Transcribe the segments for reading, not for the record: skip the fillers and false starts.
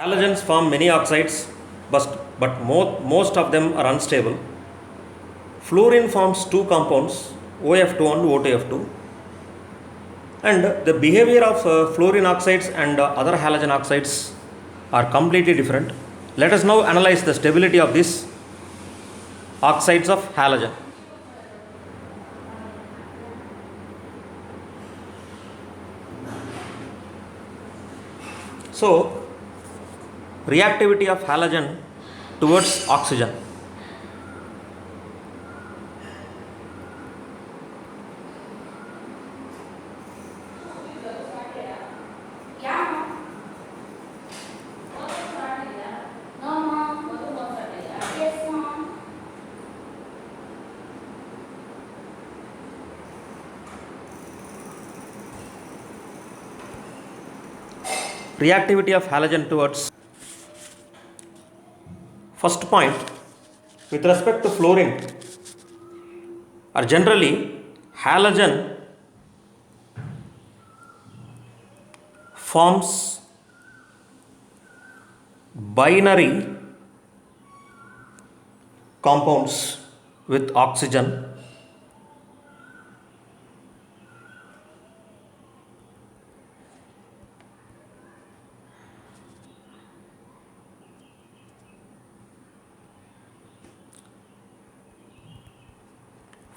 Halogens form many oxides, but most of them are unstable. Fluorine forms two compounds, OF2 and O2F2. And the behavior of fluorine oxides and other halogen oxides are completely different. Let us now analyze the stability of these oxides of halogen. So, reactivity of halogen towards oxygen. Reactivity of halogen towards. First point, with respect to fluorine, or generally halogen forms binary compounds with oxygen.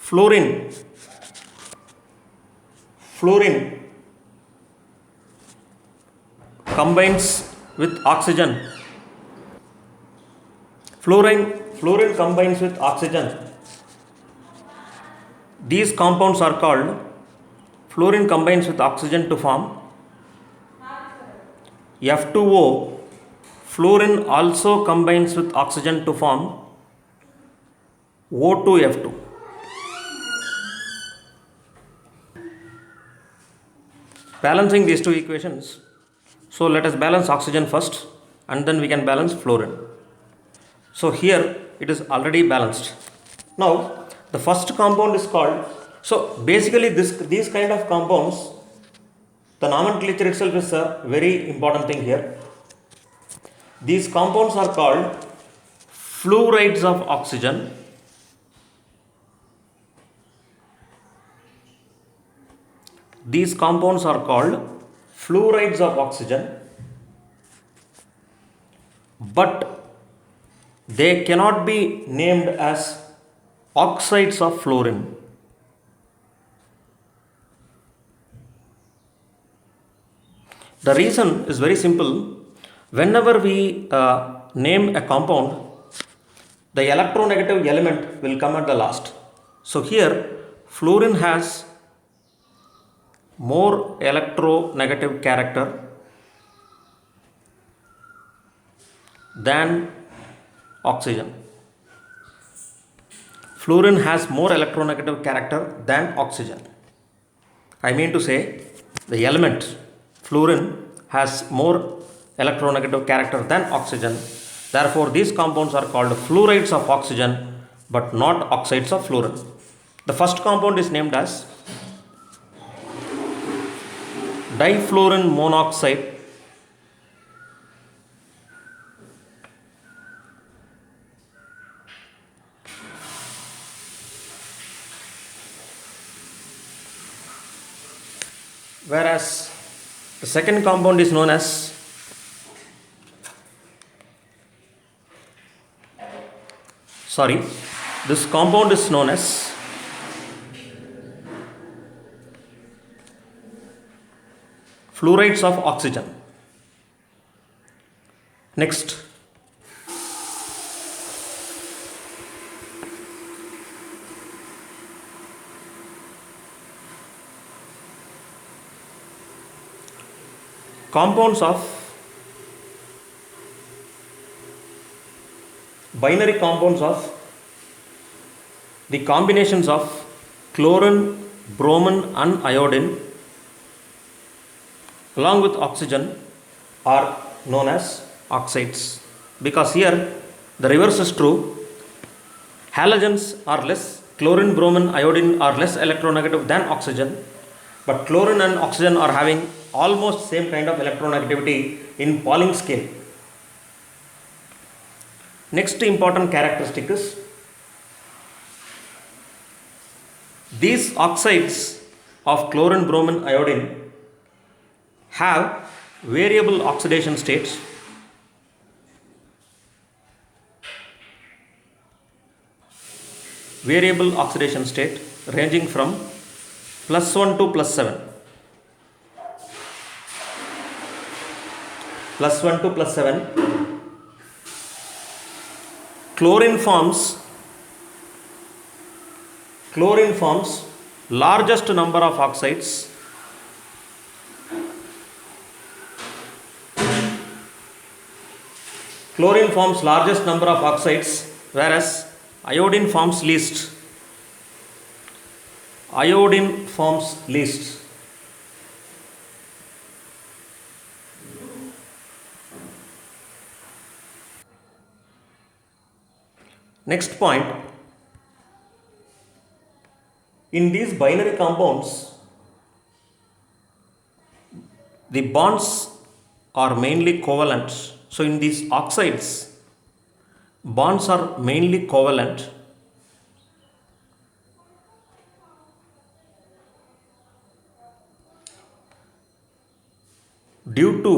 Fluorine combines with oxygen. Fluorine combines with oxygen. These compounds are called. Fluorine combines with oxygen to form F2O. Fluorine also combines with oxygen to form O2F2. Balancing these two equations, so let us balance oxygen first and then we can balance fluorine. So here it is already balanced. Now the first compound is called, so basically these kind of compounds, the nomenclature itself is a very important thing here. These compounds are called fluorides of oxygen. These compounds are called fluorides of oxygen, but they cannot be named as oxides of fluorine. The reason is very simple. Whenever we name a compound, the electronegative element will come at the last. So here fluorine has more electronegative character than oxygen. Fluorine has more electronegative character than oxygen. I mean to say, the element fluorine has more electronegative character than oxygen. Therefore, these compounds are called fluorides of oxygen but not oxides of fluorine. The first compound is named as difluorine monoxide. Whereas the second compound is known as this compound is known as fluorides of oxygen. Next, compounds of binary compounds of the combinations of chlorine, bromine and iodine along with oxygen are known as oxides, because here the reverse is true. Halogens are less, chlorine, bromine, iodine are less electronegative than oxygen, but chlorine and oxygen are having almost same kind of electronegativity in Pauling scale. Next important characteristic is these oxides of chlorine, bromine, iodine have variable oxidation states. Variable oxidation state ranging from +1 to +7. +1 to +7. Chlorine forms largest number of oxides whereas iodine forms least. Next point, in these binary compounds, the bonds are mainly covalent. So in these oxides, bonds are mainly covalent. Due to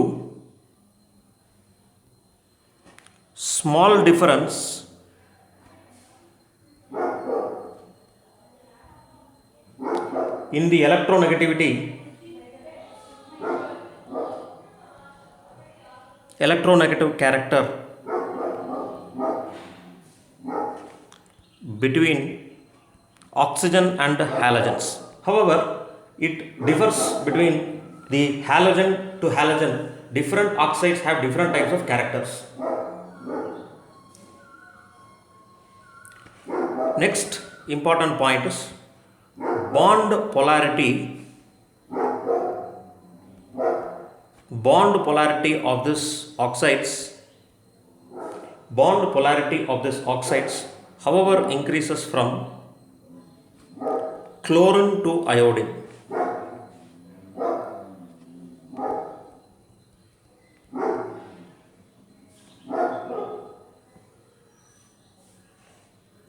small difference in the electronegative character between oxygen and halogens. However, it differs between the halogen to halogen. Different oxides have different types of characters. Next important point is bond polarity. Bond polarity of this oxides, however, increases from chlorine to iodine.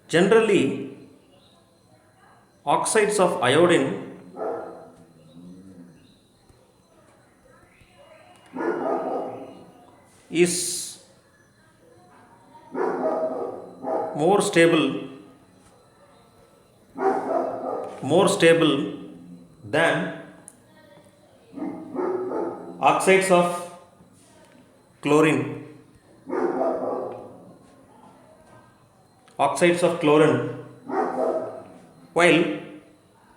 Generally, oxides of iodine is more stable than oxides of chlorine. While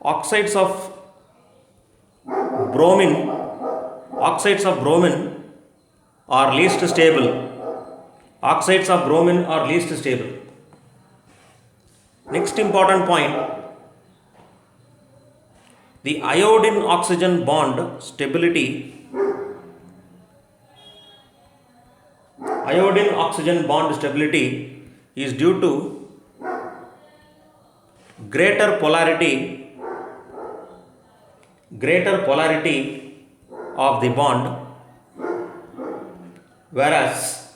oxides of bromine are least stable. Next important point, the iodine oxygen bond stability is due to greater polarity of the bond, whereas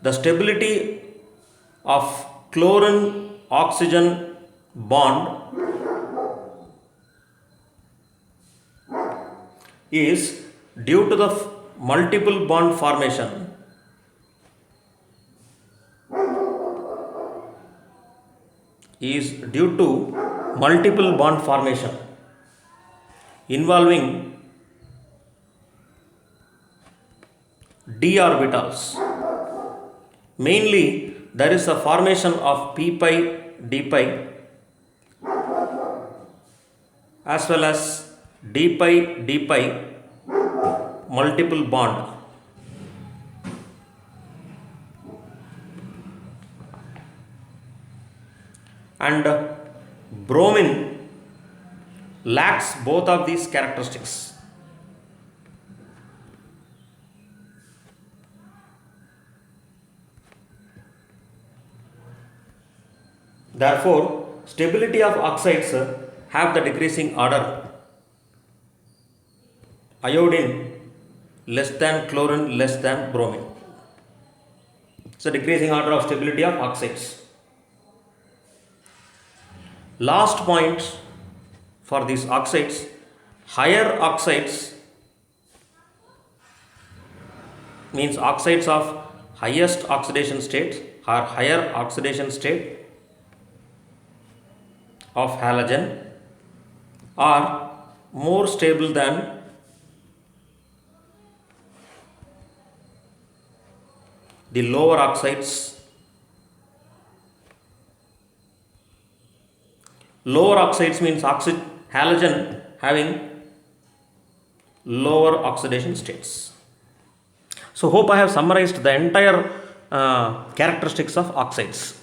the stability of chlorine oxygen bond is due to the multiple bond formation. Involving d orbitals. Mainly, there is a formation of p pi d pi as well as d pi multiple bond. And bromine lacks both of these characteristics. Therefore, stability of oxides have the decreasing order. Iodine less than chlorine less than bromine. It's a decreasing order of stability of oxides. Last point for these oxides, higher oxides means oxides of highest oxidation state or higher oxidation state of halogen are more stable than the lower oxides. Lower oxides means halogen having lower oxidation states. So hope I have summarized the entire characteristics of oxides.